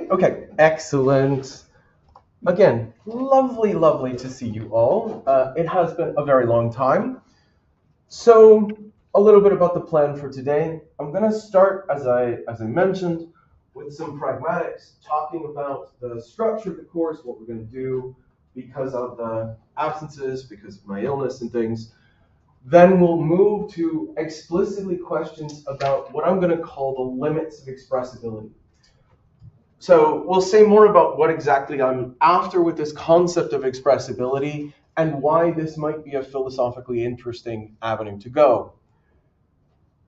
Great. Okay. Excellent. Again, lovely to see you all. It has been a very long time. So, a little bit about the plan for today. I'm going to start, as I mentioned, with some pragmatics, talking about the structure of the course, what we're going to do because of the absences, because of my illness and things. Then we'll move to explicitly questions about what I'm going to call the limits of expressibility. So we'll say more about what exactly I'm after with this concept of expressibility and why this might be a philosophically interesting avenue to go.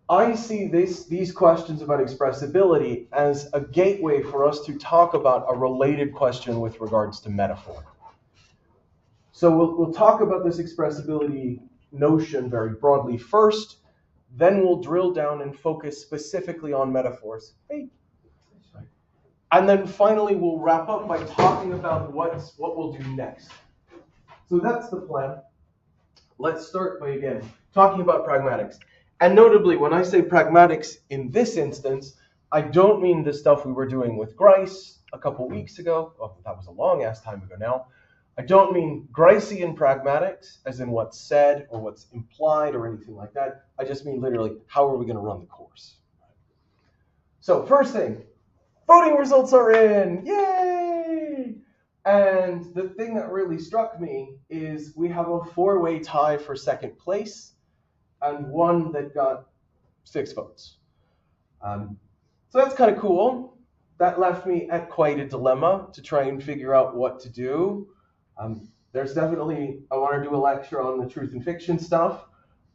I see these questions about expressibility as a gateway for us to talk about a related question with regards to metaphor. So we'll talk about this expressibility notion very broadly first, then we'll drill down and focus specifically on metaphors. And then finally, we'll wrap up by talking about what we'll do next. So that's the plan. Let's start by, again, talking about pragmatics. And notably, when I say pragmatics in this instance, I don't mean the stuff we were doing with Grice a couple weeks ago. Well, that was a long-ass time ago now. I don't mean Gricean pragmatics, as in what's said or what's implied or anything like that. I just mean literally, how are we going to run the course? So first thing, voting results are in! Yay! And the thing that really struck me is we have a 4-way tie for second place and one that got 6 votes. So that's kind of cool. That left me at quite a dilemma to try and figure out what to do. There's definitely, I want to do a lecture on the truth and fiction stuff,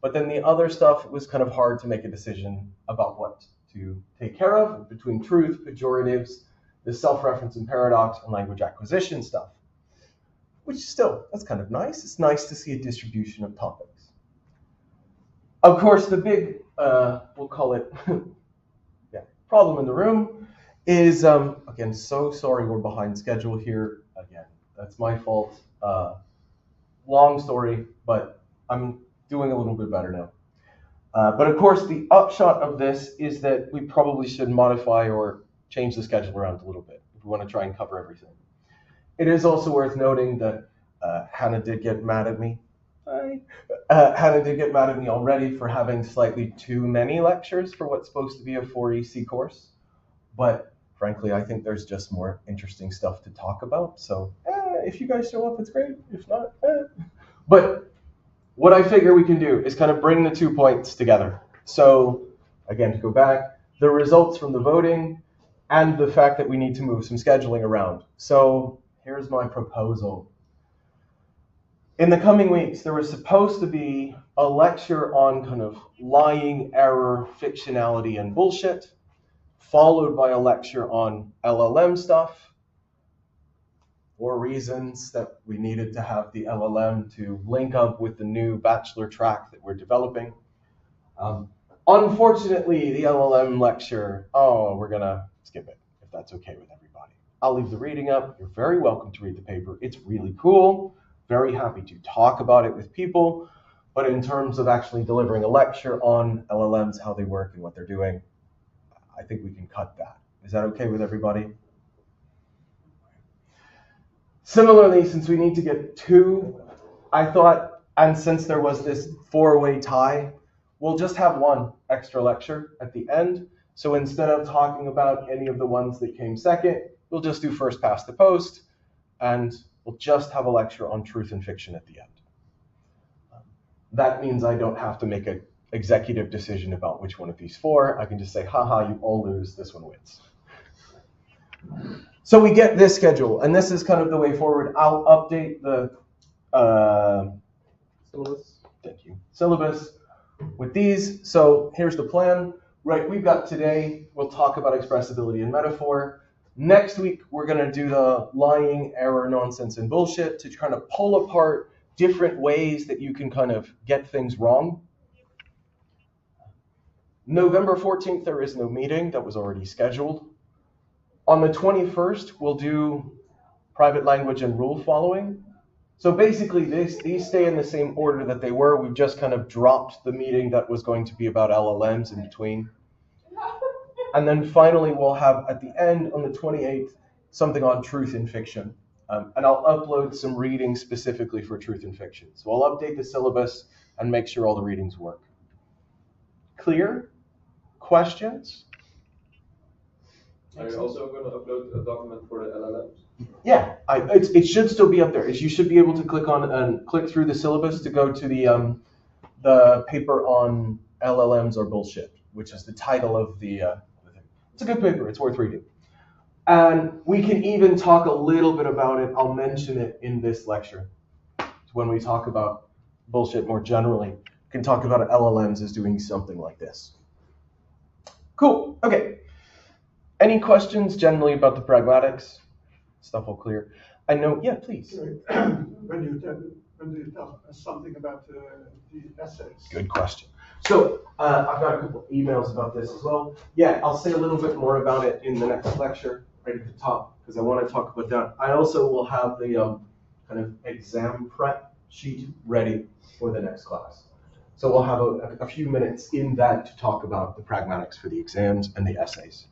but then the other stuff was kind of hard to make a decision about what to take care of between truth, pejoratives, the self-reference and paradox, and language acquisition stuff. Which still, that's kind of nice. It's nice to see a distribution of topics. Of course, the big, we'll call it, problem in the room is, again, so sorry we're behind schedule here. Again, that's my fault. Long story, but I'm doing a little bit better now. But of course, the upshot of this is that we probably should modify or change the schedule around a little bit if we want to try and cover everything. It is also worth noting that Hannah did get mad at me. Hannah did get mad at me already for having slightly too many lectures for what's supposed to be a 4 EC course. But frankly, I think there's just more interesting stuff to talk about. So if you guys show up, it's great. If not, But what I figure we can do is kind of bring the 2 points together. So again, to go back, the results from the voting and the fact that we need to move some scheduling around. So here's my proposal. In the coming weeks, there was supposed to be a lecture on kind of lying, error, fictionality, and bullshit, followed by a lecture on LLM stuff, for reasons that we needed to have the LLM to link up with the new bachelor track that we're developing. Unfortunately, the LLM lecture, we're going to skip it, if that's okay with everybody. I'll leave the reading up. You're very welcome to read the paper. It's really cool. Very happy to talk about it with people. But in terms of actually delivering a lecture on LLMs, how they work and what they're doing, I think we can cut that. Is that okay with everybody? Similarly, since we need to get 2, I thought, and since there was this 4-way tie, we'll just have 1 extra lecture at the end. So instead of talking about any of the ones that came second, we'll just do first past the post, and we'll just have a lecture on truth and fiction at the end. That means I don't have to make an executive decision about which one of these 4. I can just say, haha, you all lose, this one wins. So we get this schedule, and this is kind of the way forward. I'll update the syllabus with these. So here's the plan. Right, we've got today, we'll talk about expressibility and metaphor. Next week, we're going to do the lying, error, nonsense, and bullshit to kind of pull apart different ways that you can kind of get things wrong. November 14th, there is no meeting. That was already scheduled. On the 21st, we'll do private language and rule following. So basically, these stay in the same order that they were. We've just kind of dropped the meeting that was going to be about LLMs in between. And then finally, we'll have, at the end, on the 28th, something on truth in fiction. And I'll upload some readings specifically for truth in fiction. So I'll update the syllabus and make sure all the readings work. Clear? Questions? Are you also going to upload a document for the LLMs? Yeah, it should still be up there. You should be able to click through the syllabus to go to the paper on LLMs are bullshit, which is the title of the thing. It's a good paper. It's worth reading. And we can even talk a little bit about it. I'll mention it in this lecture. When we talk about bullshit more generally, we can talk about LLMs as doing something like this. Cool. Okay. Any questions generally about the pragmatics? Stuff all clear. I know. Yeah, please. When do you tell us something about the essays? Good question. So I've got a couple of emails about this as well. Yeah, I'll say a little bit more about it in the next lecture, right at the top, because I want to talk about that. I also will have the kind of exam prep sheet ready for the next class. So we'll have a few minutes in that to talk about the pragmatics for the exams and the essays.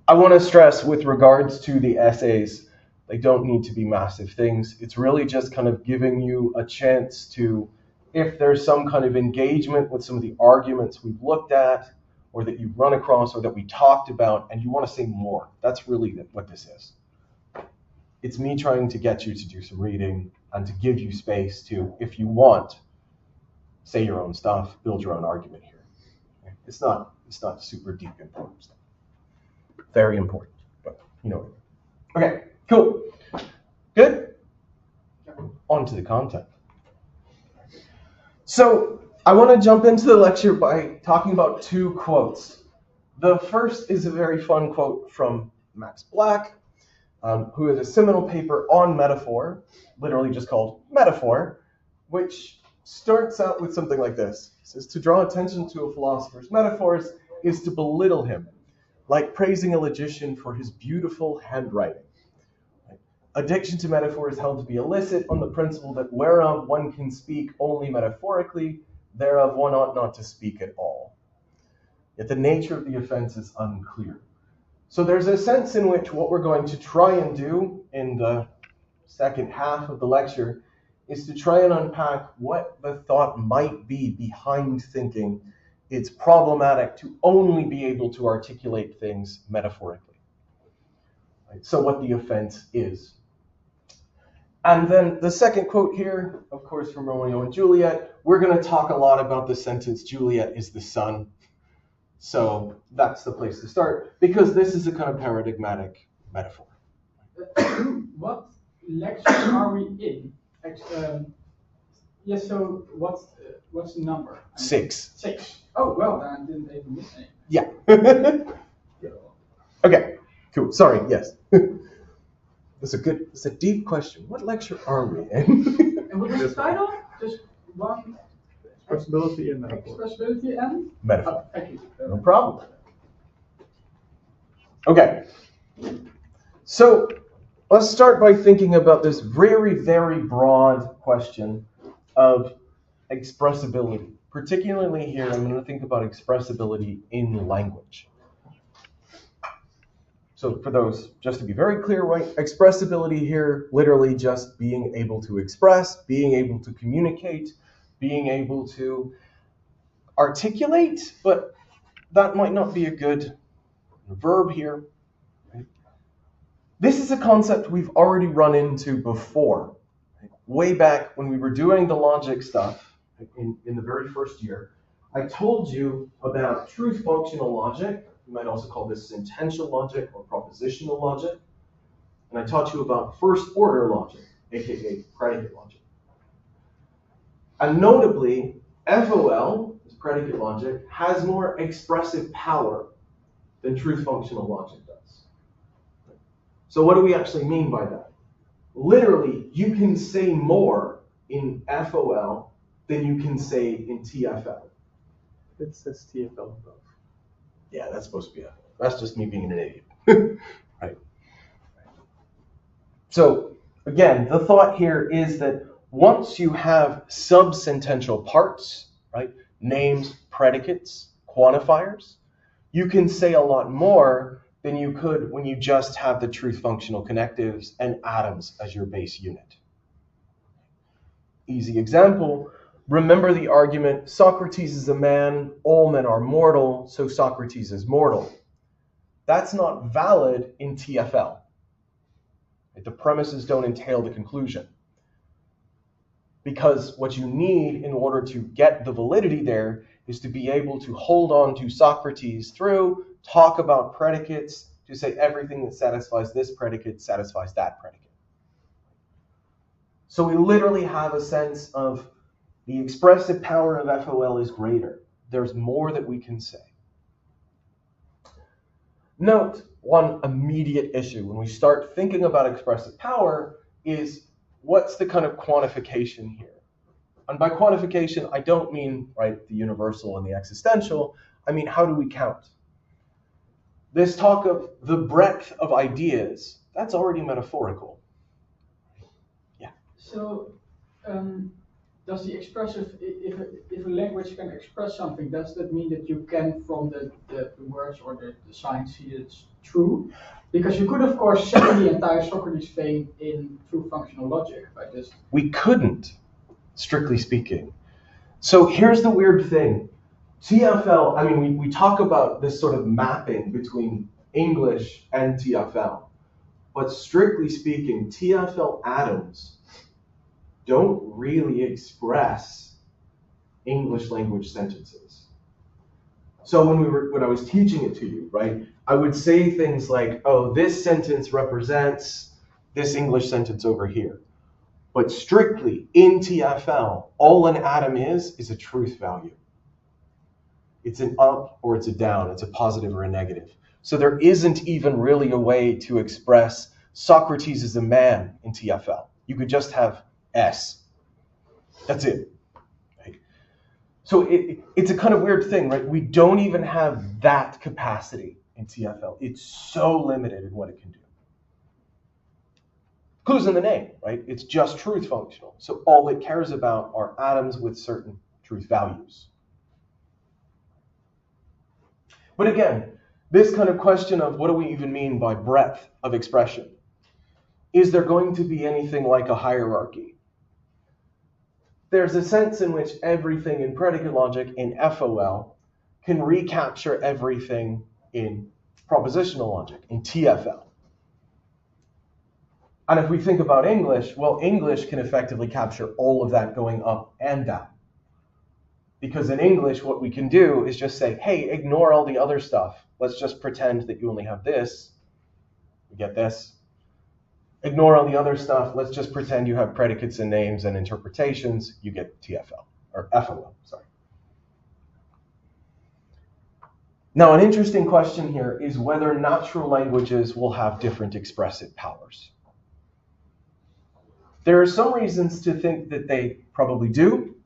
I want to stress with regards to the essays, they don't need to be massive things. It's really just kind of giving you a chance to, if there's some kind of engagement with some of the arguments we've looked at, or that you've run across, or that we talked about, and you want to say more. That's really what this is. It's me trying to get you to do some reading and to give you space to, if you want, say your own stuff, build your own argument here. It's not super deep important stuff. Very important, but you know. Okay, cool. Good? On to the content. So I want to jump into the lecture by talking about two quotes. The first is a very fun quote from Max Black, who has a seminal paper on metaphor, literally just called Metaphor, which starts out with something like this. It says, to draw attention to a philosopher's metaphors is to belittle him, like praising a logician for his beautiful handwriting. Addiction to metaphor is held to be illicit on the principle that whereof one can speak only metaphorically, thereof one ought not to speak at all. Yet the nature of the offense is unclear. So there's a sense in which what we're going to try and do in the second half of the lecture is to try and unpack what the thought might be behind thinking it's problematic to only be able to articulate things metaphorically. Right? So what the offense is. And then the second quote here, of course, from Romeo and Juliet, we're going to talk a lot about the sentence, Juliet is the sun. So that's the place to start, because this is a kind of paradigmatic metaphor. What lecture are we in? Yes, so what's the number? 6. 6. Oh, well, then I didn't even miss anything. Yeah. Okay, cool. Sorry, yes. It's a deep question. What lecture are we in? And what is the title? Just one. Expressibility and metaphor. Expressibility and? Metaphor. Thank you. No problem. Okay. So let's start by thinking about this very, very broad question of expressibility. Particularly here, I'm going to think about expressibility in language. So for those, just to be very clear, right, expressibility here, literally just being able to express, being able to communicate, being able to articulate, but that might not be a good verb here. Right? This is a concept we've already run into before. Right? Way back when we were doing the logic stuff in the very first year, I told you about truth functional logic. You might also call this sentential logic or propositional logic. And I taught you about first order logic, aka predicate logic. And notably, FOL, this predicate logic, has more expressive power than truth functional logic does. So what do we actually mean by that? Literally, you can say more in FOL than you can say in TFL. It says TFL above. Yeah, that's supposed to be FOL. That's just me being an idiot. Right. So again, the thought here is that once you have subsentential parts, right, names, predicates, quantifiers, you can say a lot more than you could when you just have the truth functional connectives and atoms as your base unit. Easy example, remember the argument, Socrates is a man, all men are mortal, so Socrates is mortal. That's not valid in TFL. The premises don't entail the conclusion. Because what you need in order to get the validity there is to be able to hold on to Socrates through, talk about predicates, to say everything that satisfies this predicate satisfies that predicate. So we literally have a sense of the expressive power of FOL is greater. There's more that we can say. Note one immediate issue when we start thinking about expressive power is what's the kind of quantification here? And by quantification, I don't mean, right, the universal and the existential. I mean, how do we count? This talk of the breadth of ideas, that's already metaphorical. Yeah. So, does the expressive, if a language can express something, does that mean that you can, from the words or the signs, see it's true? Because you could, of course, set the entire Socrates thing in true functional logic by just... We couldn't, strictly speaking. So here's the weird thing. TFL, I mean, we talk about this sort of mapping between English and TFL. But strictly speaking, TFL atoms don't really express English language sentences. So when I was teaching it to you, right, I would say things like, oh, this sentence represents this English sentence over here. But strictly in TFL, all an atom is a truth value. It's an up or it's a down, it's a positive or a negative. So there isn't even really a way to express Socrates is a man in TFL. You could just have S. That's it. Right? So it's a kind of weird thing, right? We don't even have that capacity in TFL. It's so limited in what it can do. Clues in the name, right? It's just truth functional. So all it cares about are atoms with certain truth values. But again, this kind of question of what do we even mean by breadth of expression? Is there going to be anything like a hierarchy? There's a sense in which everything in predicate logic in FOL can recapture everything in propositional logic, in TFL. And if we think about English, well, English can effectively capture all of that going up and down. Because in English, what we can do is just say, hey, ignore all the other stuff. Let's just pretend that you only have this. You get this. Ignore all the other stuff. Let's just pretend you have predicates and names and interpretations. You get TFL, or FOL, sorry. Now, an interesting question here is whether natural languages will have different expressive powers. There are some reasons to think that they probably do.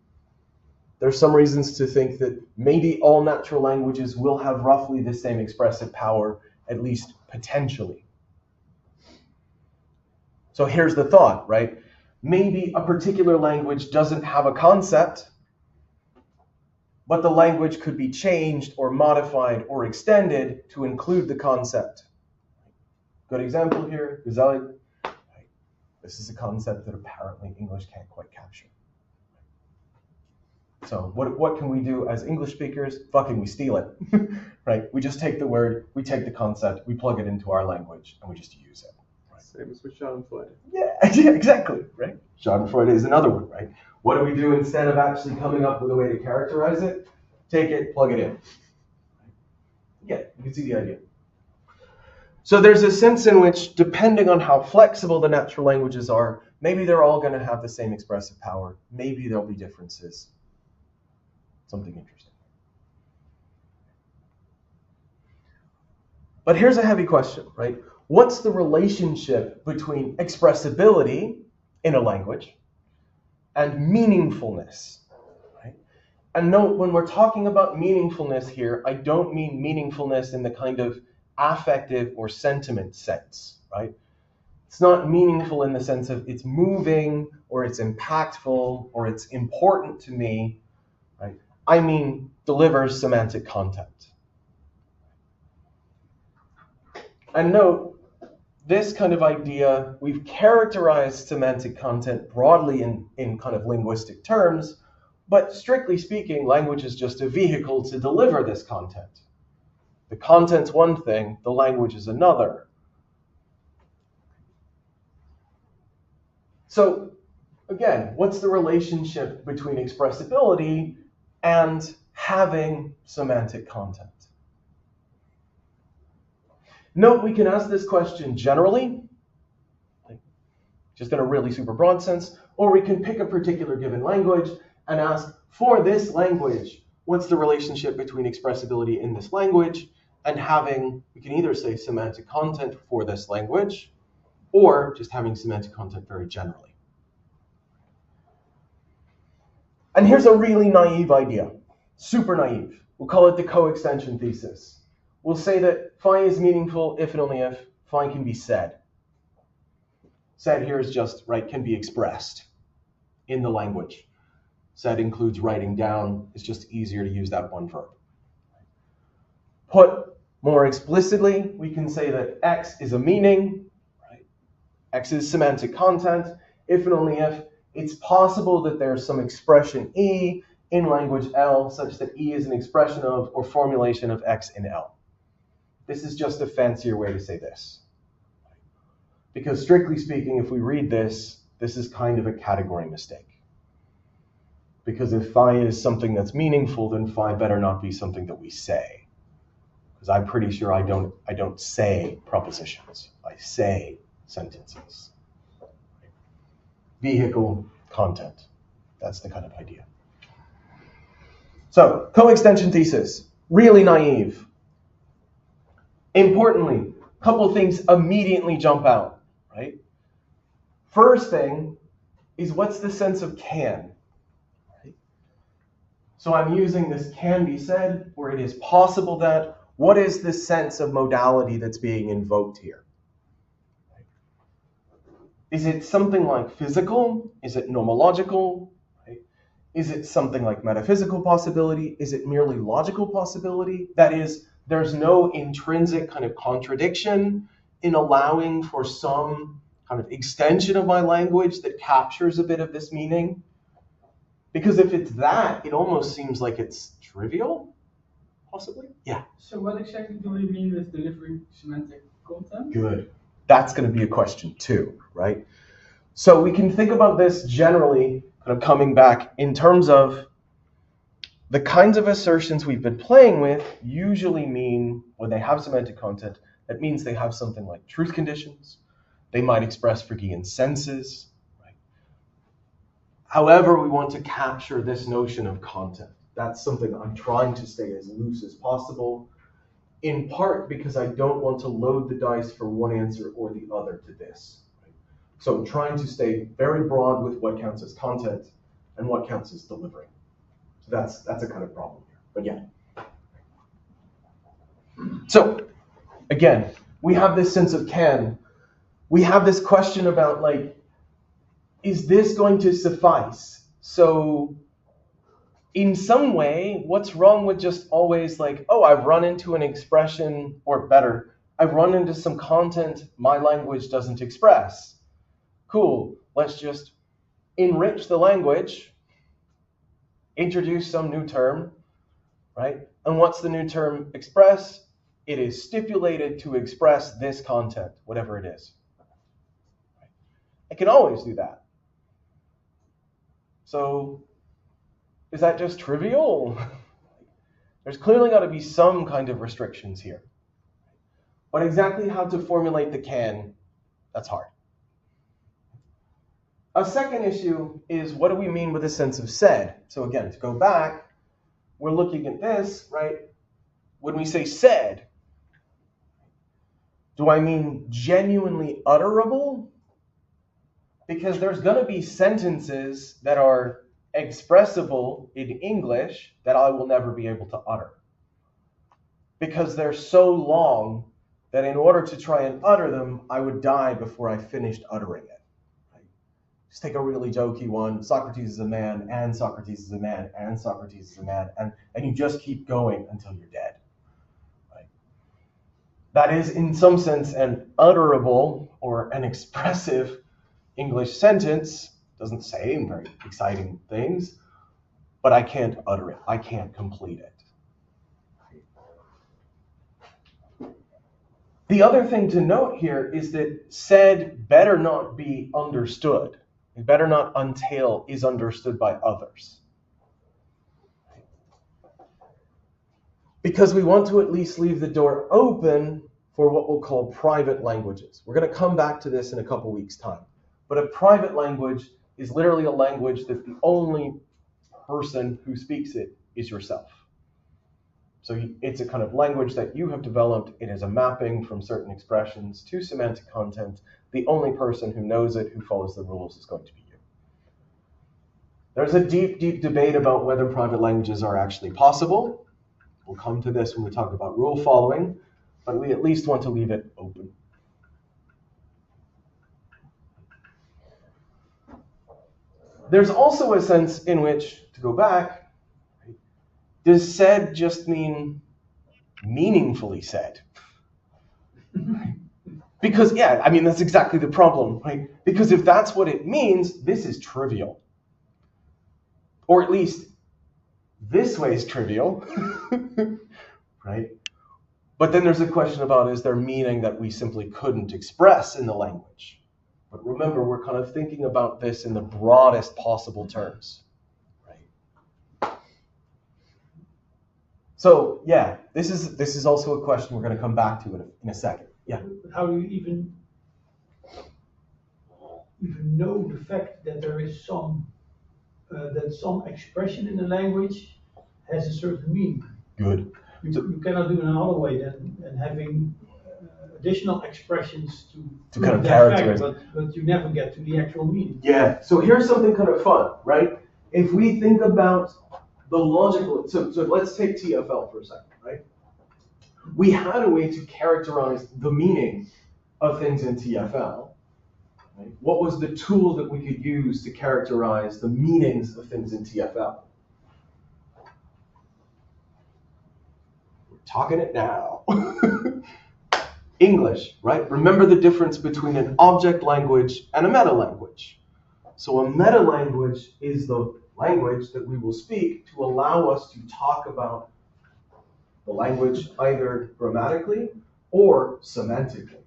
There are some reasons to think that maybe all natural languages will have roughly the same expressive power, at least potentially. So here's the thought, right? Maybe a particular language doesn't have a concept, but the language could be changed or modified or extended to include the concept. Good example here, gezellig. This is a concept that apparently English can't quite capture. So what can we do as English speakers? Fucking we steal it, right? We just take the word, we take the concept, we plug it into our language, and we just use it. Right? Same as with Schadenfreude. Yeah, exactly, right? Schadenfreude is another one, right? What do we do instead of actually coming up with a way to characterize it? Take it, plug it in. Yeah, you can see the idea. So there's a sense in which, depending on how flexible the natural languages are, maybe they're all going to have the same expressive power. Maybe there'll be differences. Something interesting. But here's a heavy question, right? What's the relationship between expressibility in a language and meaningfulness? Right? And note, when we're talking about meaningfulness here, I don't mean meaningfulness in the kind of affective or sentiment sense, right? It's not meaningful in the sense of it's moving or it's impactful or it's important to me, right? I mean delivers semantic content. And note, this kind of idea, we've characterized semantic content broadly in kind of linguistic terms, but strictly speaking, language is just a vehicle to deliver this content. The content's one thing, the language is another. So, again, what's the relationship between expressibility and having semantic content? Note, we can ask this question generally, just in a really super broad sense, or we can pick a particular given language and ask, for this language, what's the relationship between expressibility in this language and having, we can either say semantic content for this language, or just having semantic content very generally. And here's a really naive idea, super naive. We'll call it the coextension thesis. We'll say that phi is meaningful if and only if phi can be said. Said here is just, right, can be expressed in the language. Said includes writing down. It's just easier to use that one verb. Put more explicitly, we can say that X is a meaning, right? X is semantic content, if and only if it's possible that there's some expression E in language L such that E is an expression of or formulation of X in L. This is just a fancier way to say this. Because strictly speaking, if we read this, this is kind of a category mistake. Because if phi is something that's meaningful, then phi better not be something that we say. Because I'm pretty sure I don't say propositions. I say sentences. Vehicle, content. That's the kind of idea. So, coextension thesis. Really naive. Importantly, a couple things immediately jump out, right? First thing is, what's the sense of can? Right? So I'm using this can be said, or it is possible that. What is the sense of modality that's being invoked here? Right? Is it something like physical? Is it nomological? Right? Is it something like metaphysical possibility? Is it merely logical possibility? That is, there's no intrinsic kind of contradiction in allowing for some kind of extension of my language that captures a bit of this meaning. Because if it's that, it almost seems like it's trivial, possibly. Yeah. So what exactly do we mean with delivering semantic content? Good. That's going to be a question too, right? So we can think about this generally, kind of coming back in terms of the kinds of assertions we've been playing with usually mean, when they have semantic content, that means they have something like truth conditions. They might express Phrygian senses. Right? However, we want to capture this notion of content. That's something I'm trying to stay as loose as possible, in part because I don't want to load the dice for one answer or the other to this. Right? So I'm trying to stay very broad with what counts as content and what counts as delivering. So that's a kind of problem here, but yeah. So again, we have this sense of can. We have this question about, like, is this going to suffice? So in some way, what's wrong with just always like, oh, I've run into an expression, or better, I've run into some content my language doesn't express. Cool, let's just enrich the language, introduce some new term, right? And what's the new term express? It is stipulated to express this content, whatever it is. I can always do that. So is that just trivial? There's clearly got to be some kind of restrictions here. But exactly how to formulate the can, that's hard. A second issue is, what do we mean with a sense of said? So again, to go back, we're looking at this, right? When we say said, do I mean genuinely utterable? Because there's going to be sentences that are expressible in English that I will never be able to utter. Because they're so long that in order to try and utter them, I would die before I finished uttering it. Just take a really jokey one. Socrates is a man, and Socrates is a man, and Socrates is a man, and you just keep going until you're dead. Right? that is in some sense an utterable or an expressive English sentence. Doesn't say very exciting things, but I can't utter it. I can't complete it. The other thing to note here is that said better not be understood. It better not entail is understood by others. Because we want to at least leave the door open for what we'll call private languages. We're going to come back to this in a couple weeks' time. But a private language is literally a language that the only person who speaks it is yourself. So it's a kind of language that you have developed. It is a mapping from certain expressions to semantic content. The only person who knows it, who follows the rules, is going to be you. There's a deep, deep debate about whether private languages are actually possible. We'll come to this when we talk about rule following, but we at least want to leave it open. There's also a sense in which, to go back, does said just mean meaningfully said? Because, yeah, I mean, that's exactly the problem, right? Because if that's what it means, this is trivial. Or at least this way is trivial, right? But then there's a question about, is there meaning that we simply couldn't express in the language? But remember, we're kind of thinking about this in the broadest possible terms, right? So, yeah, this is also a question we're going to come back to in a second. Yeah. How do you even know the fact that there is some expression in the language has a certain meaning? Good. You cannot do it another way than having additional expressions to kind of characterize, but you never get to the actual meaning. Yeah. So here's something kind of fun, right? If we think about the logical, so let's take TFL for a second, right? We had a way to characterize the meaning of things in TFL. Right? What was the tool that we could use to characterize the meanings of things in TFL? We're talking it now. English, right? Remember the difference between an object language and a meta language. So a meta language is the language that we will speak to allow us to talk about the language either grammatically or semantically.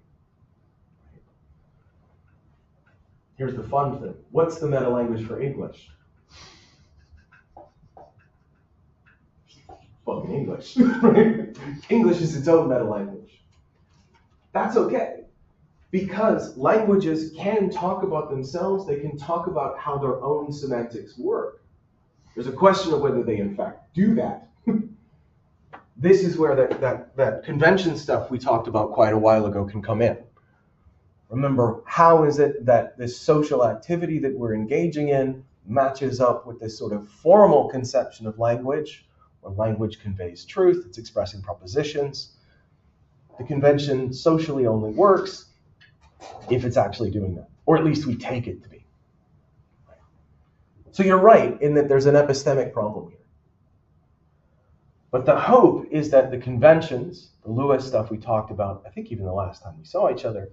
Here's the fun thing. What's the meta language for English? Fucking English. Right? English is its own meta language. That's okay, because languages can talk about themselves. They can talk about how their own semantics work. There's a question of whether they in fact do that. This is where that convention stuff we talked about quite a while ago can come in. Remember, how is it that this social activity that we're engaging in matches up with this sort of formal conception of language, where language conveys truth, it's expressing propositions. The convention socially only works if it's actually doing that, or at least we take it to be. So you're right in that there's an epistemic problem here. But the hope is that the conventions, the Lewis stuff we talked about, I think even the last time we saw each other,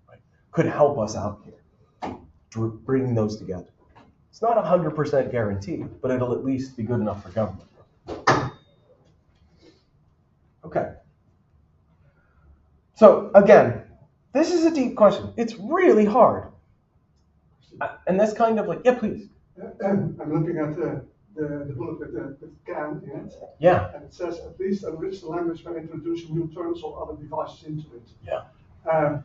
right, could help us out here, bringing those together. It's not 100% guaranteed, but it'll at least be good enough for government. Okay. So again, this is a deep question. It's really hard. And that's kind of like, yeah, please. I'm looking at the bullet with can in it. Yeah. And it says, at least enrich the language by introducing new terms or other devices into it. Yeah. I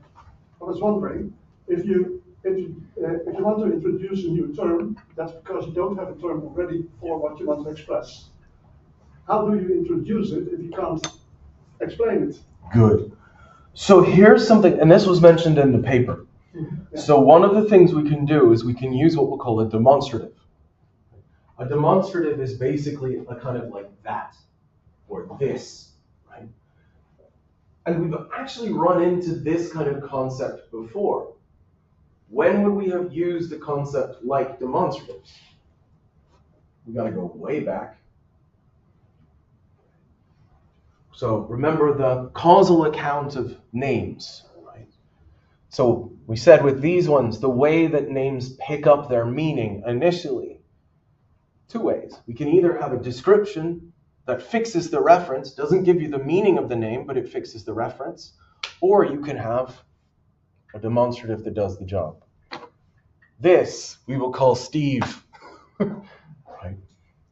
was wondering, if you want to introduce a new term, that's because you don't have a term already for what you want to express. How do you introduce it if you can't explain it? Good. So here's something, and this was mentioned in the paper. Yeah. So one of the things we can do is we can use what we'll call a demonstrative. A demonstrative is basically a kind of like that, or this, right? And we've actually run into this kind of concept before. When would we have used a concept like demonstratives? We got to go way back. So remember the causal account of names, right? So we said with these ones, the way that names pick up their meaning initially, two ways. We can either have a description that fixes the reference, doesn't give you the meaning of the name, but it fixes the reference, or you can have a demonstrative that does the job. This we will call Steve. Right?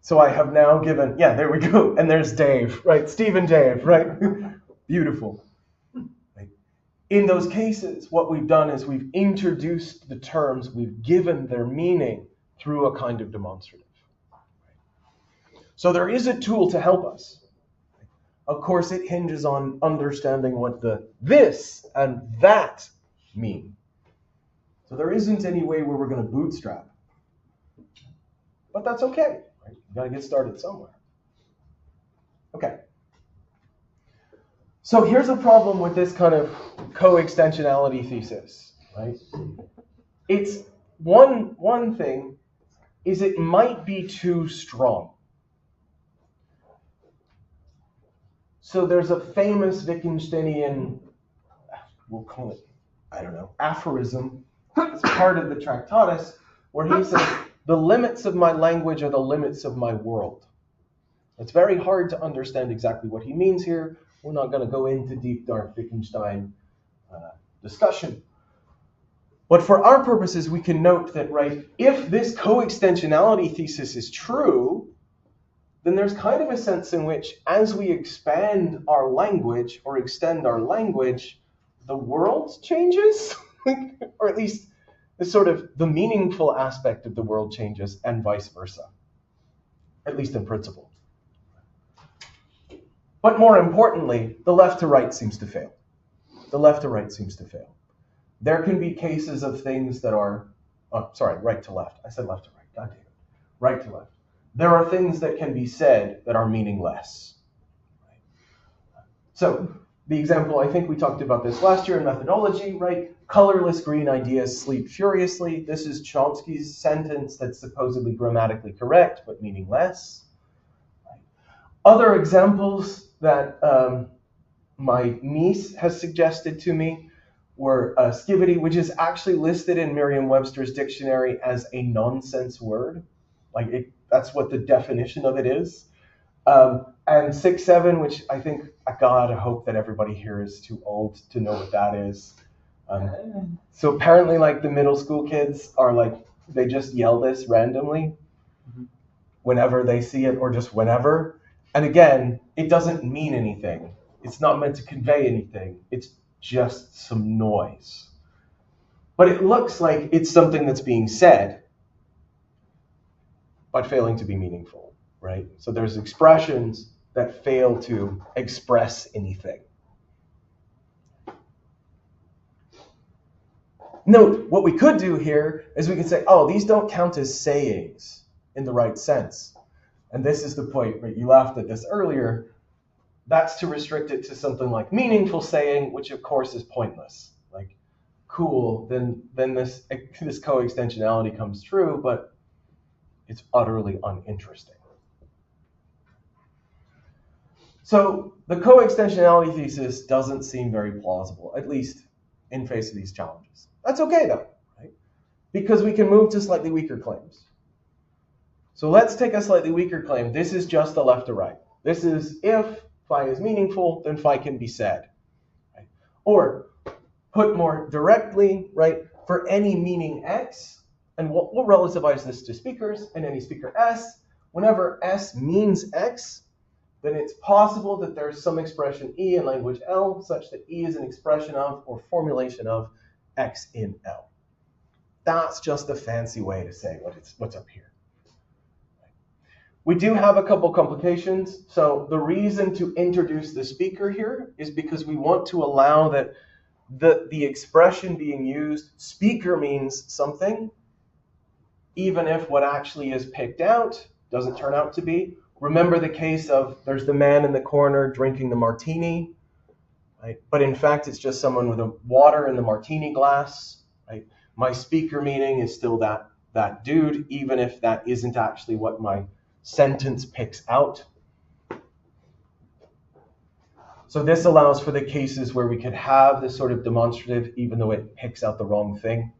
So I have now given, yeah, there we go. And there's Dave, right? Steve and Dave, right? Beautiful. Right? In those cases, what we've done is we've introduced the terms, we've given their meaning through a kind of demonstrative. So there is a tool to help us. Of course, it hinges on understanding what the this and that mean. So there isn't any way where we're going to bootstrap. But that's okay. Right? You've got to get started somewhere. Okay. So here's a problem with this kind of co-extensionality thesis. Right? It's one thing is it might be too strong. So there's a famous Wittgensteinian, we'll call it, I don't know, aphorism. It's part of the Tractatus, where he says, the limits of my language are the limits of my world. It's very hard to understand exactly what he means here. We're not going to go into deep, dark Wittgenstein discussion. But for our purposes, we can note that, right, if this co-extensionality thesis is true, then there's kind of a sense in which as we expand our language or extend our language, the world changes, or at least the sort of the meaningful aspect of the world changes and vice versa, at least in principle. But more importantly, the left to right seems to fail. The left to right seems to fail. There can be cases of things that are, right to left. I said left to right, God damn it. Right to left. There are things that can be said that are meaningless. So the example, I think we talked about this last year in methodology, right? Colorless green ideas sleep furiously. This is Chomsky's sentence that's supposedly grammatically correct, but meaningless. Other examples that my niece has suggested to me were skivity, which is actually listed in Merriam-Webster's dictionary as a nonsense word. That's what the definition of it is. And 6-7, which I think, God, I hope that everybody here is too old to know what that is. So apparently, the middle school kids are they just yell this randomly whenever they see it, or just whenever. And again, it doesn't mean anything. It's not meant to convey anything. It's just some noise. But it looks like it's something that's being said, but failing to be meaningful, right? So there's expressions that fail to express anything. Note, what we could do here is we could say, oh, these don't count as sayings in the right sense. And this is the point, right? You laughed at this earlier. That's to restrict it to something like meaningful saying, which of course is pointless. Cool, then this co-extensionality comes true, but it's utterly uninteresting. So the co-extensionality thesis doesn't seem very plausible, at least in face of these challenges. That's okay though, right? Because we can move to slightly weaker claims. So let's take a slightly weaker claim. This is just the left to right. This is if phi is meaningful, then phi can be said. Right? Or put more directly, right, for any meaning x, and we'll relativize this to speakers and any speaker s. Whenever s means x, then it's possible that there's some expression E in language L such that E is an expression of or formulation of X in L. That's just a fancy way to say what's up here. We do have a couple complications. So the reason to introduce the speaker here is because we want to allow that the expression being used, speaker means something, even if what actually is picked out doesn't turn out to be. Remember the case of there's the man in the corner drinking the martini, right? But in fact, it's just someone with a water in the martini glass, right? My speaker meaning is still that dude, even if that isn't actually what my sentence picks out. So this allows for the cases where we could have this sort of demonstrative, even though it picks out the wrong thing.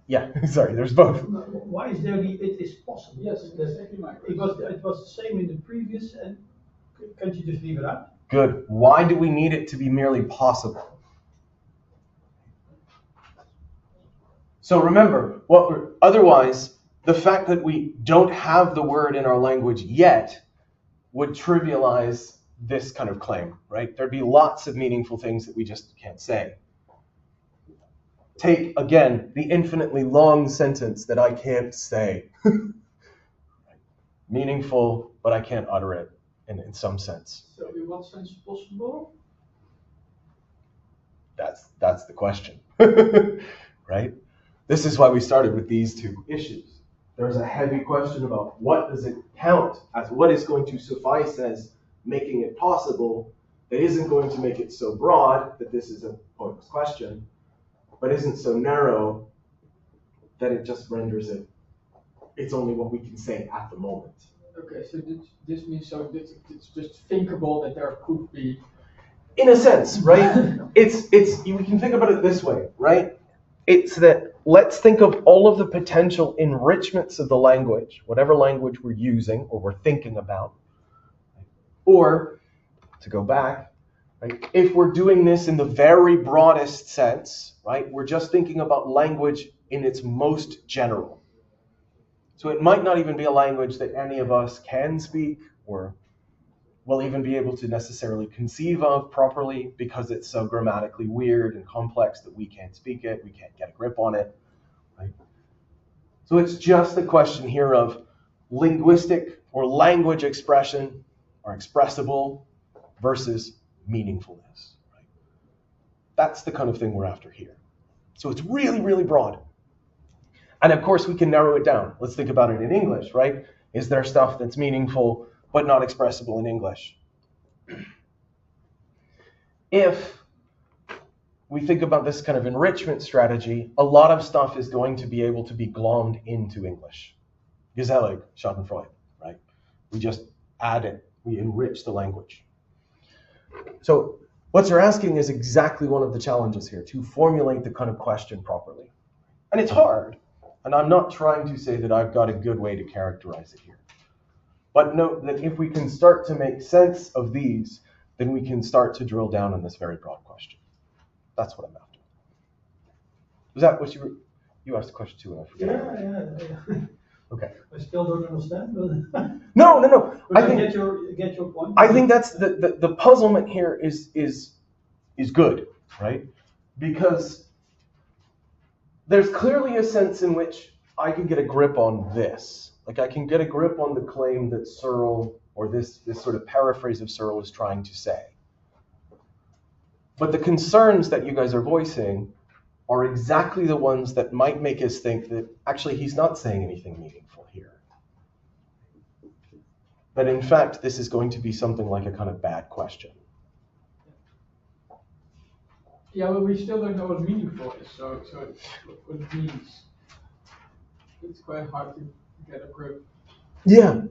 Yeah, sorry, there's both. Why is there the "it is possible"? Yes, that's exactly my It question. was the same in the previous, and can't you just leave it out? Good. Why do we need it to be merely possible? So remember, otherwise, the fact that we don't have the word in our language yet would trivialize this kind of claim, right? There'd be lots of meaningful things that we just can't say. Take, again, the infinitely long sentence that I can't say. Meaningful, but I can't utter it in some sense. So in what sense possible? That's the question, right? This is why we started with these two issues. There's a heavy question about what does it count as, what is going to suffice as making it possible that isn't going to make it so broad that this is a pointless question, but isn't so narrow that it just renders it's only what we can say at the moment. Okay, so this means it's just thinkable that there could be. In a sense, right? We can think about it this way, right? It's that let's think of all of the potential enrichments of the language, whatever language we're using or we're thinking about. Or, to go back, right, if we're doing this in the very broadest sense, right, we're just thinking about language in its most general. So it might not even be a language that any of us can speak or will even be able to necessarily conceive of properly because it's so grammatically weird and complex that we can't speak it, we can't get a grip on it, right? So it's just the question here of linguistic or language expression or expressible versus meaningfulness, right? That's the kind of thing we're after here. So it's really, really broad. And of course we can narrow it down. Let's think about it in English, right? Is there stuff that's meaningful but not expressible in English? If we think about this kind of enrichment strategy, a lot of stuff is going to be able to be glommed into English. Gesellig, Schadenfreude, right? We just add it, we enrich the language. So what you're asking is exactly one of the challenges here, to formulate the kind of question properly. And it's hard, and I'm not trying to say that I've got a good way to characterize it here. But note that if we can start to make sense of these, then we can start to drill down on this very broad question. That's what I'm after. Was that what you asked a question too, and I forget? Yeah. Okay. I still don't understand, but No. I get your point. I think that's the puzzlement here is good, right? Because there's clearly a sense in which I can get a grip on this. Like I can get a grip on the claim that Searle, or this sort of paraphrase of Searle, is trying to say. But the concerns that you guys are voicing are exactly the ones that might make us think that actually he's not saying anything meaningful here. But in fact, this is going to be something like a kind of bad question. Yeah, well, we still don't know what meaningful is, so what it means. It's quite hard to get a grip. Yeah.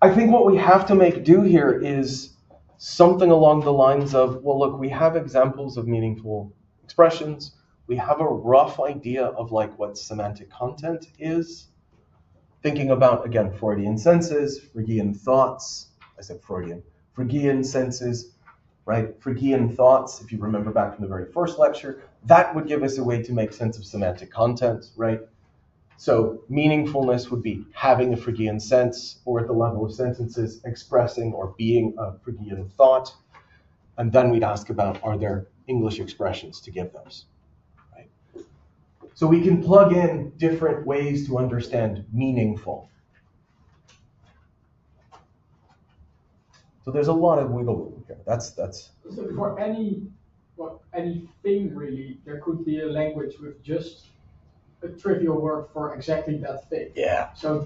I think what we have to make do here is something along the lines of, well, look, we have examples of meaningful expressions. We have a rough idea of like what semantic content is. Thinking about, again, Freudian senses, Phrygian thoughts. I said Freudian. Phrygian senses, right? Phrygian thoughts, if you remember back from the very first lecture, that would give us a way to make sense of semantic content, right? So meaningfulness would be having a Phrygian sense, or at the level of sentences, expressing or being a Phrygian thought. And then we'd ask about, are there English expressions to give those, right? So we can plug in different ways to understand meaningful. So there's a lot of wiggle room here. That's. So for anything really, there could be a language with just a trivial word for exactly that thing. Yeah. So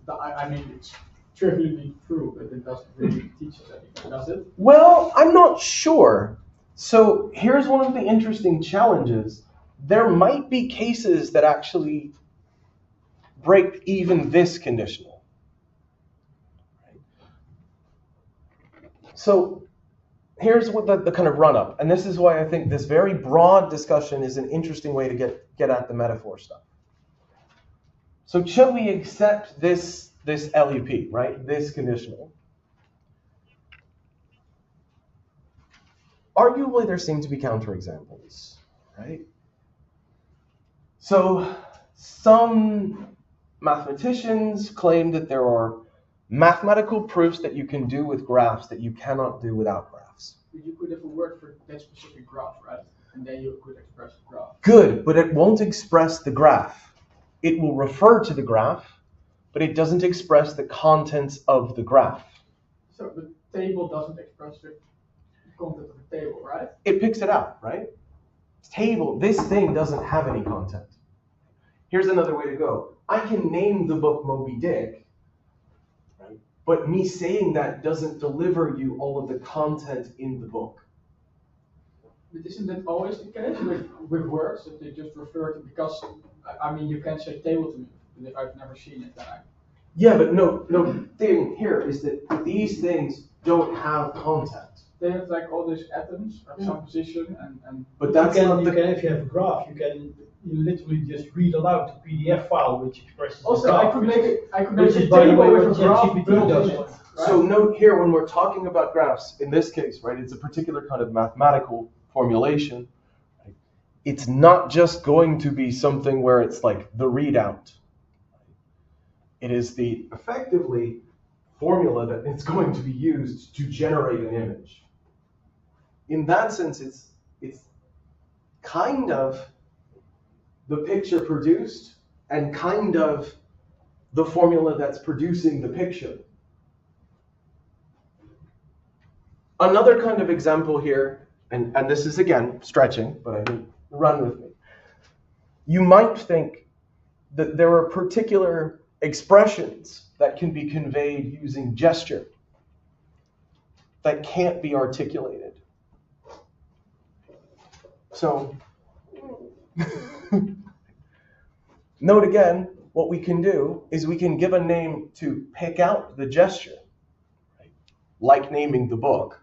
I mean, it's trivially true, but it doesn't really teach us anything, does it? Well, I'm not sure. So here's one of the interesting challenges. There might be cases that actually break even this conditional. So here's what the kind of run-up, and this is why I think this very broad discussion is an interesting way to get at the metaphor stuff. So should we accept this LUP, right? This conditional? Arguably, there seem to be counterexamples, right? So some mathematicians claim that there are mathematical proofs that you can do with graphs that you cannot do without graphs. You could have a word for that specific graph, right? And then you could express the graph. Good, but it won't express the graph. It will refer to the graph, but it doesn't express the contents of the graph. So the table doesn't express the content of the table, right? It picks it out, right? Table, this thing doesn't have any content. Here's another way to go. I can name the book Moby Dick, right? But me saying that doesn't deliver you all of the content in the book. But isn't that always the case with words that they just refer to? Because I mean, you can say table to me, but if I've never seen it, then Yeah, but no thing here is that these things don't have content. they have like all these atoms at some position and But that's not you can, if you have a graph, you literally just read aloud the PDF file which expresses also the graph. I could make which a is, by the way, table with what a graph ChatGPT built does. in it. Right? So note here, when we're talking about graphs, in this case, right, it's a particular kind of mathematical formulation. Right? It's not just going to be something where it's like the readout. It is the effectively formula that it's going to be used to generate an image. In that sense, it's kind of the picture produced and kind of the formula that's producing the picture. Another kind of example here, and this is again stretching, but I think run with me. You might think that there are particular expressions that can be conveyed using gesture that can't be articulated. So, note again, what we can do is we can give a name to pick out the gesture, right? Like naming the book.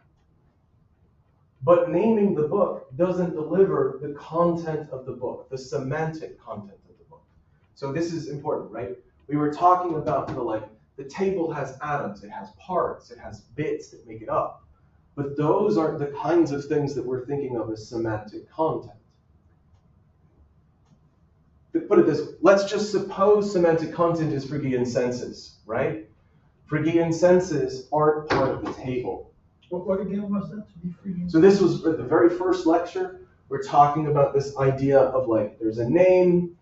But naming the book doesn't deliver the content of the book, the semantic content of the book. So this is important, right? We were talking about the table has atoms, it has parts, it has bits that make it up. But those aren't the kinds of things that we're thinking of as semantic content. To put it this way, let's just suppose semantic content is Phrygian senses, right? Phrygian senses aren't part of the table. What again was that to be free? So this was the very first lecture. We're talking about this idea of there's a name.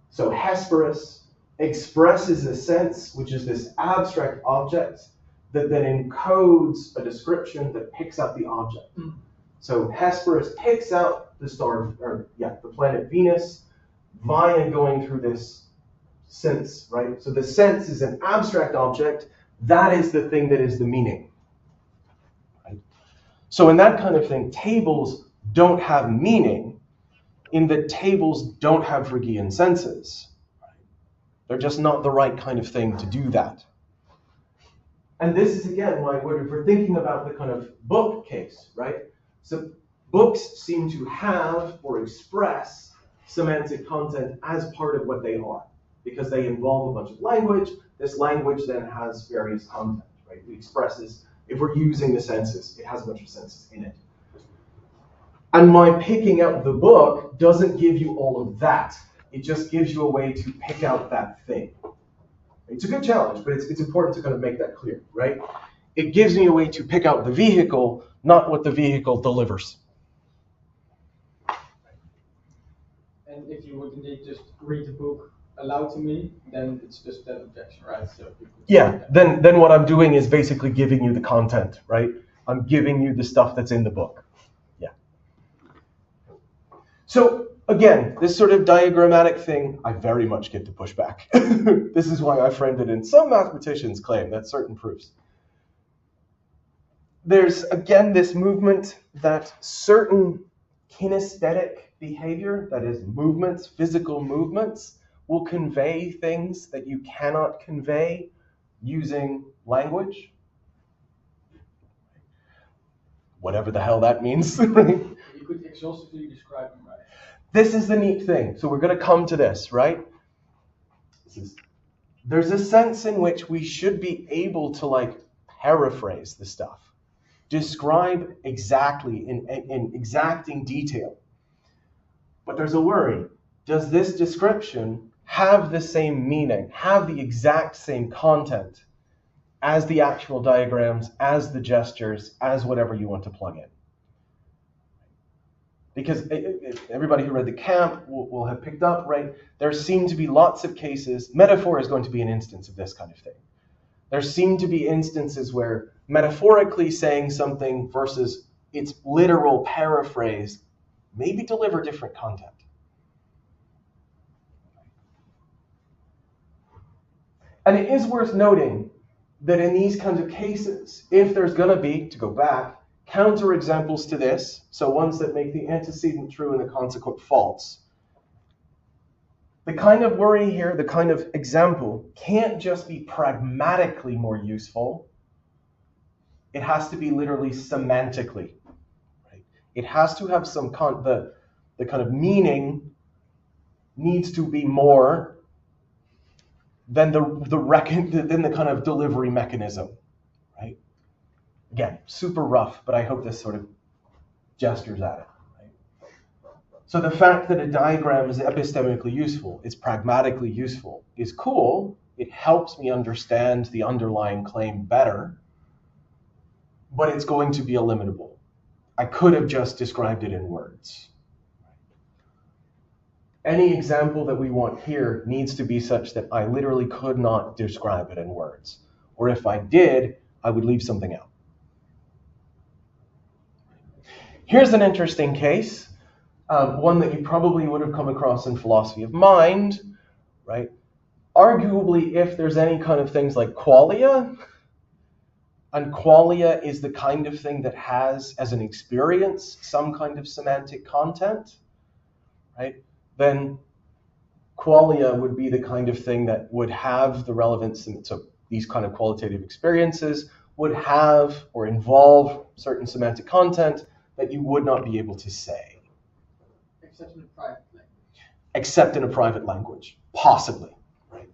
So Hesperus expresses a sense, which is this abstract object that then encodes a description that picks out the object. So Hesperus picks out the the planet Venus via going through this sense, right? So the sense is an abstract object. That is the thing that is the meaning. So in that kind of thing, tables don't have meaning in that tables don't have Phrygian senses. They're just not the right kind of thing to do that. And this is, again, why we're thinking about the kind of book case, right? So books seem to have or express semantic content as part of what they are, because they involve a bunch of language. This language then has various content, right? It expresses. If we're using the senses, it has a bunch of senses in it. And my picking out the book doesn't give you all of that. It just gives you a way to pick out that thing. It's a good challenge, but it's important to kind of make that clear, right? It gives me a way to pick out the vehicle, not what the vehicle delivers. And if you would indeed just read the book aloud to me, then it's just that objection, right? So then what I'm doing is basically giving you the content, right? I'm giving you the stuff that's in the book. Yeah. So again, this sort of diagrammatic thing, I very much get to push back. This is why I framed it in. Some mathematicians claim that certain proofs. There's, again, this movement that certain kinesthetic behavior, that is movements, physical movements, will convey things that you cannot convey using language. whatever the hell that means. Right? You could exhaustively describe them, right? This is the neat thing. So we're going to come to this, right? There's a sense in which we should be able to like paraphrase the stuff, describe exactly in exacting detail. But there's a worry. Does this description have the same meaning, have the exact same content as the actual diagrams, as the gestures, as whatever you want to plug in? Because everybody who read the camp will have picked up, right? There seem to be lots of cases. Metaphor is going to be an instance of this kind of thing. There seem to be instances where metaphorically saying something versus its literal paraphrase maybe deliver different content. And it is worth noting that in these kinds of cases, if there's going to be, to go back, counterexamples to this, so ones that make the antecedent true and the consequent false, the kind of worry here, the kind of example, can't just be pragmatically more useful. It has to be literally semantically. Right? It has to have some the kind of meaning needs to be more than the kind of delivery mechanism. Right? Again, super rough, but I hope this sort of gestures at it. Right? So the fact that a diagram is epistemically useful, is pragmatically useful, is cool. It helps me understand the underlying claim better, but it's going to be illimitable. I could have just described it in words. Any example that we want here needs to be such that I literally could not describe it in words. Or if I did, I would leave something out. Here's an interesting case, one that you probably would have come across in philosophy of mind, right? Arguably, if there's any kind of things like qualia, and qualia is the kind of thing that has, as an experience, some kind of semantic content, right? Then qualia would be the kind of thing that would have the relevance, and so these kind of qualitative experiences would have or involve certain semantic content that you would not be able to say. Except in a private language. Except in a private language, possibly. Right?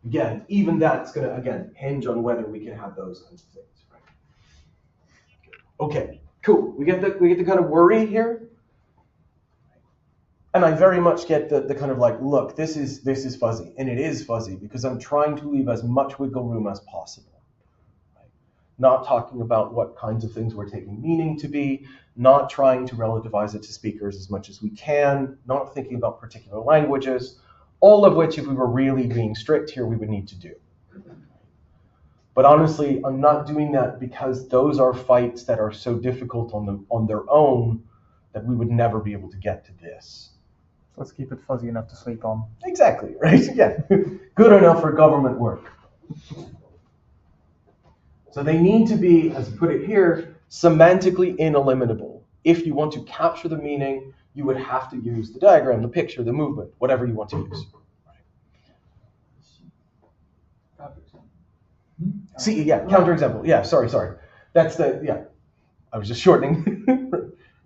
Again, even that's going to, again, hinge on whether we can have those kinds of things. Right? Okay, cool. We get the kind of worry here. And I very much get the kind of like, look, this is fuzzy. And it is fuzzy because I'm trying to leave as much wiggle room as possible. Right? Not talking about what kinds of things we're taking meaning to be, not trying to relativize it to speakers as much as we can, not thinking about particular languages, all of which, if we were really being strict here, we would need to do. But honestly, I'm not doing that because those are fights that are so difficult on their own that we would never be able to get to this. Let's keep it fuzzy enough to sleep on. Exactly, right? Yeah. Good enough for government work. So they need to be, as I put it here, semantically ineliminable. If you want to capture the meaning, you would have to use the diagram, the picture, the movement, whatever you want to use. See, yeah, counterexample. Yeah, sorry. That's I was just shortening.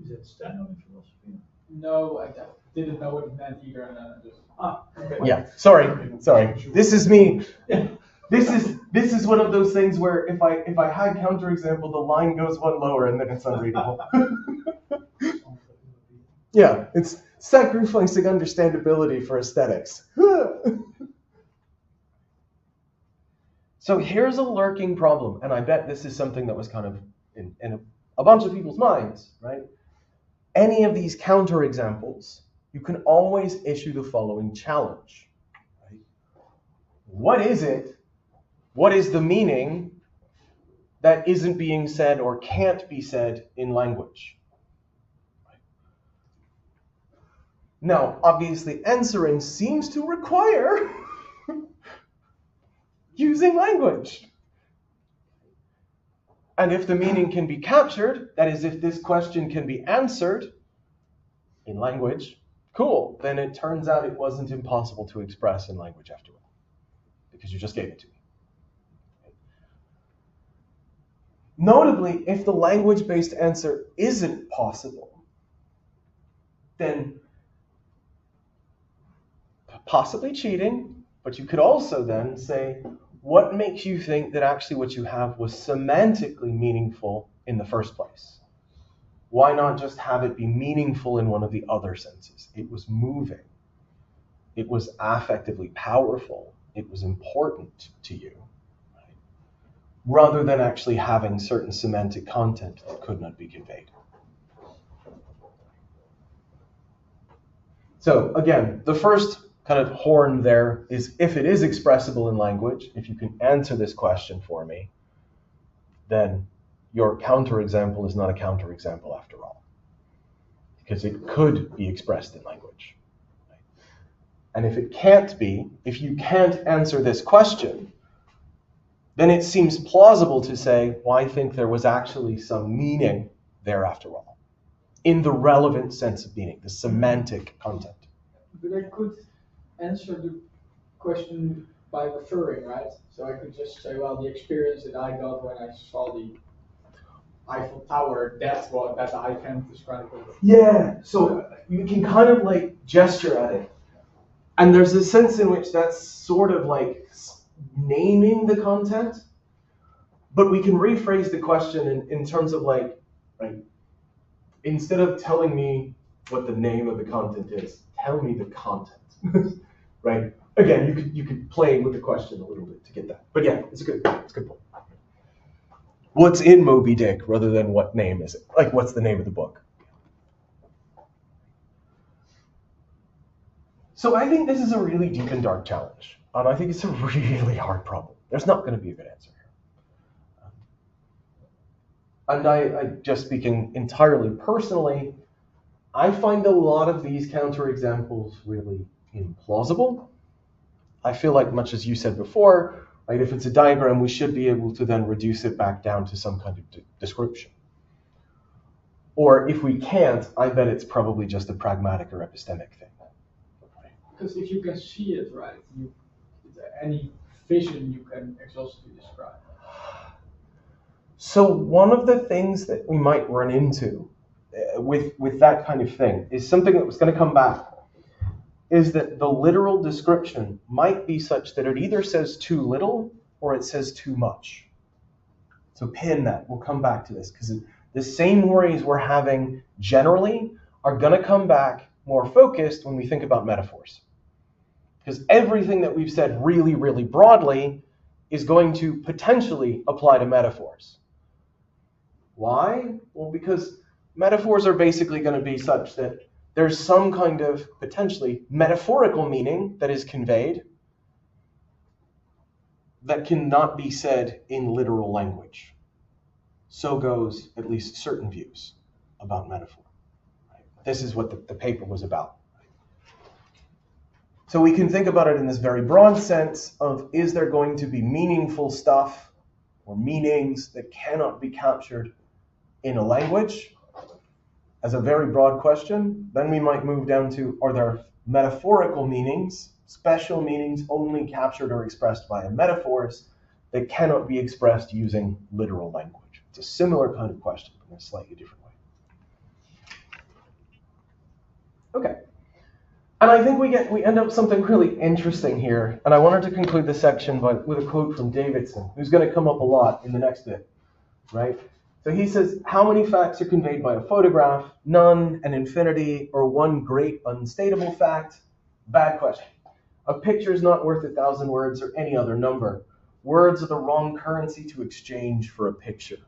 Is that standard in philosophy? No, I didn't know what it meant either. And Okay. Yeah, sorry. This is me. This is one of those things where if I had counterexample, the line goes one lower and then it's unreadable. Yeah, it's sacrificing understandability for aesthetics. So here's a lurking problem, and I bet this is something that was kind of in a bunch of people's minds, right? Any of these counterexamples, you can always issue the following challenge. Right? What is it? What is the meaning that isn't being said or can't be said in language? Right? Now, obviously, answering seems to require using language. And if the meaning can be captured, that is, if this question can be answered in language, cool. Then it turns out it wasn't impossible to express in language after all, because you just gave it to me. Notably, if the language-based answer isn't possible, then possibly cheating, but you could also then say, what makes you think that actually what you have was semantically meaningful in the first place? Why not just have it be meaningful in one of the other senses? It was moving. It was affectively powerful. It was important to you, right? Rather than actually having certain semantic content that could not be conveyed. So again, the first kind of horn there is if it is expressible in language, if you can answer this question for me, then your counterexample is not a counterexample after all, because it could be expressed in language. Right? And if it can't be, if you can't answer this question, then it seems plausible to say, well, I think there was actually some meaning there after all, in the relevant sense of meaning, the semantic content. But I could answer the question by referring, right? So I could just say, well, the experience that I got when I saw the Eiffel Tower, that's what that I can describe it. Yeah, so you can kind of like gesture at it. And there's a sense in which that's sort of like naming the content, but we can rephrase the question in terms of like, right, instead of telling me what the name of the content is, tell me the content, right? Again, you could play with the question a little bit to get that. But yeah, it's a good point. What's in Moby Dick rather than what name is it? Like, what's the name of the book? So I think this is a really deep and dark challenge. And I think it's a really hard problem. There's not going to be a good answer here. And I just speaking entirely personally, I find a lot of these counterexamples really implausible. I feel like, much as you said before, right, if it's a diagram, we should be able to then reduce it back down to some kind of description. Or if we can't, I bet it's probably just a pragmatic or epistemic thing. Because if you can see it, right, any vision you can exhaustively describe. So one of the things that we might run into with that kind of thing is something that was going to come back, is that the literal description might be such that it either says too little or it says too much. So pin that. We'll come back to this, because the same worries we're having generally are going to come back more focused when we think about metaphors. Because everything that we've said really, really broadly is going to potentially apply to metaphors. Why? Well, because metaphors are basically going to be such that there's some kind of potentially metaphorical meaning that is conveyed that cannot be said in literal language. So goes at least certain views about metaphor. Right? This is what the paper was about. So we can think about it in this very broad sense of, is there going to be meaningful stuff or meanings that cannot be captured in a language? As a very broad question. Then we might move down to, are there metaphorical meanings, special meanings only captured or expressed via metaphors that cannot be expressed using literal language? It's a similar kind of question, but in a slightly different way. Okay. And I think we end up something really interesting here. And I wanted to conclude this section with a quote from Davidson, who's going to come up a lot in the next bit, right? So he says, how many facts are conveyed by a photograph? None, an infinity, or one great unstatable fact? Bad question. A picture is not worth 1,000 words or any other number. Words are the wrong currency to exchange for a picture.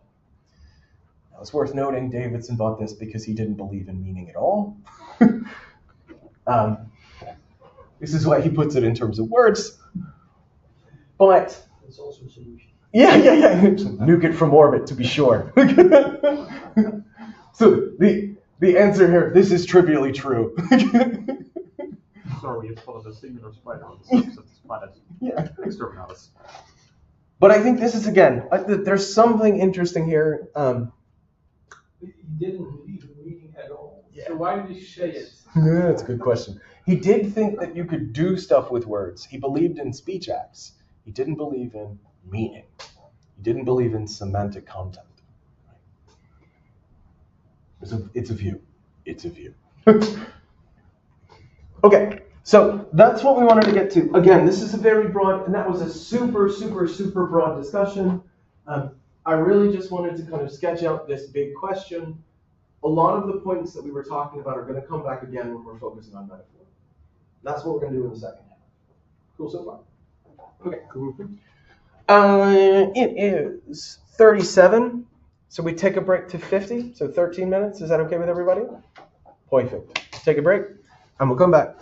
Now, it's worth noting Davidson bought this because he didn't believe in meaning at all. This is why he puts it in terms of words. But It's also a solution. yeah. Nuke it from orbit, to be sure. So the answer here, this is trivially true. Sorry, we have followed a singular spider on the surface of this planet. Yeah. Exterminatus. But I think this is, again, there's something interesting here. He didn't believe in meaning at all. Yeah. So why did he say it? Yeah, that's a good question. He did think that you could do stuff with words. He believed in speech acts. He didn't believe in meaning. He didn't believe in semantic content. It's a few. It's a few. Okay, so that's what we wanted to get to. Again, this is a very broad, and that was a super, super, super broad discussion. I really just wanted to kind of sketch out this big question. A lot of the points that we were talking about are going to come back again when we're focusing on metaphor. That's what we're going to do in the second half. Cool so far? Okay. It is 37, so we take a break to 50, so 13 minutes. Is that okay with everybody? Perfect. Take a break, and we'll come back.